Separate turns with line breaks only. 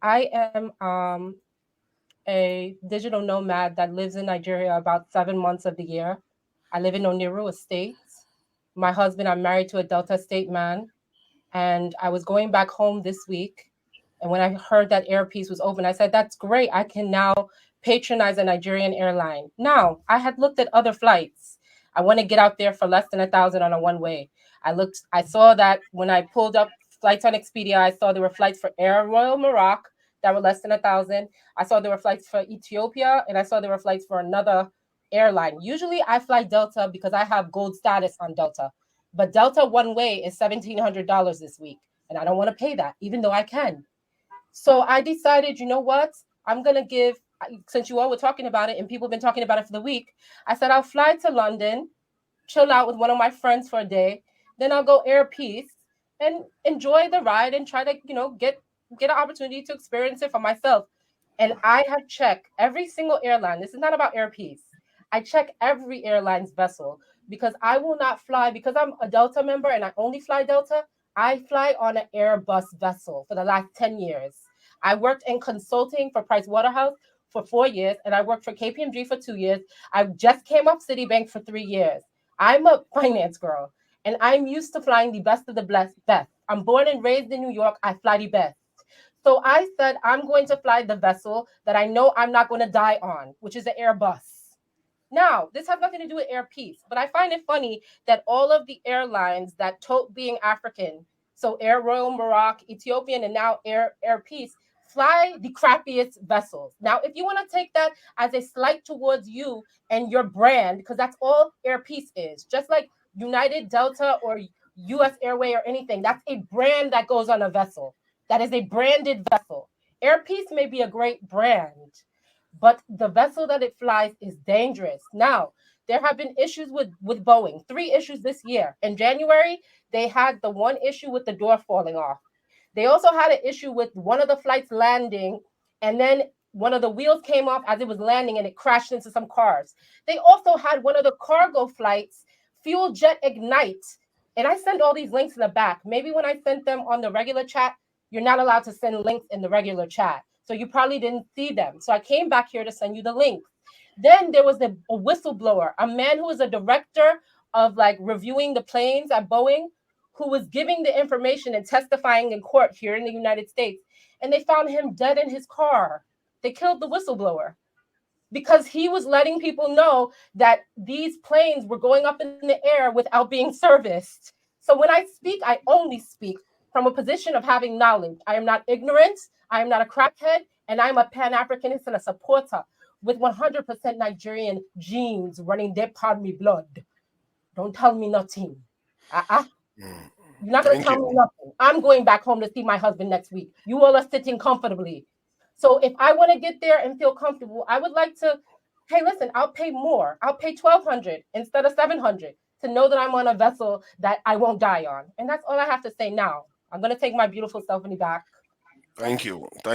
I am a digital nomad that lives in Nigeria about 7 months of the year. I live in Oniru Estate. My husband, I'm married to a Delta State man, and I was going back home this week. And when I heard that Air Peace was open, I said, "That's great. I can now patronize a Nigerian airline." Now, I had looked at other flights. I want to get out there for less than 1,000 on a one way. I saw that when I pulled up flights on Expedia, I saw there were flights for Air Royal Morocco that were less than 1,000. I saw there were flights for Ethiopia, and I saw there were flights for another airline. Usually, I fly Delta because I have gold status on Delta, but Delta one way is $1,700 this week, and I don't want to pay that, even though I can. So I decided, you know what? I'm gonna give, since you all were talking about it and people have been talking about it for the week. I said I'll fly to London, chill out with one of my friends for a day, then I'll go Air Peace and enjoy the ride and try to, get an opportunity to experience it for myself. And I have checked every single airline. This is not about Air Peace. I check every airline's vessel because I will not fly because I'm a Delta member and I only fly Delta. I fly on an Airbus vessel for the last 10 years. I worked in consulting for Price Waterhouse for 4 years, and I worked for KPMG for 2 years. I just came off Citibank for 3 years. I'm a finance girl, and I'm used to flying the best of the best. I'm born and raised in New York. I fly the best. So I said, I'm going to fly the vessel that I know I'm not going to die on, which is an Airbus. Now, this has nothing to do with Air Peace, but I find it funny that all of the airlines that tote being African, so Air Royal Morocco, Ethiopian, and now Air Peace, fly the crappiest vessels. Now, if you want to take that as a slight towards you and your brand, because that's all Air Peace is, just like United, Delta, or US Airway or anything, that's a brand that goes on a vessel. That is a branded vessel. Air Peace may be a great brand, but the vessel that it flies is dangerous. Now, there have been issues with Boeing, 3 issues this year. In January, they had the one issue with the door falling off. They also had an issue with one of the flights landing, and then one of the wheels came off as it was landing and it crashed into some cars. They also had one of the cargo flights, fuel jet ignite. And I sent all these links in the back. Maybe when I sent them on the regular chat, you're not allowed to send links in the regular chat. So you probably didn't see them. So I came back here to send you the link. Then there was a whistleblower, a man who was a director of like reviewing the planes at Boeing, who was giving the information and testifying in court here in the United States. And they found him dead in his car. They killed the whistleblower because he was letting people know that these planes were going up in the air without being serviced. So when I speak, I only speak from a position of having knowledge. I am not ignorant. I am not a crackhead. And I'm a Pan-Africanist and a supporter with 100% Nigerian genes running their part of me blood. Don't tell me nothing. You're not going to tell me nothing. I'm going back home to see my husband next week. You all are sitting comfortably. So if I want to get there and feel comfortable, I would like to, hey, listen, I'll pay more. I'll pay $1,200 instead of $700 to know that I'm on a vessel that I won't die on. And that's all I have to say now. I'm going to take my beautiful self in the back.
Thank you. Thank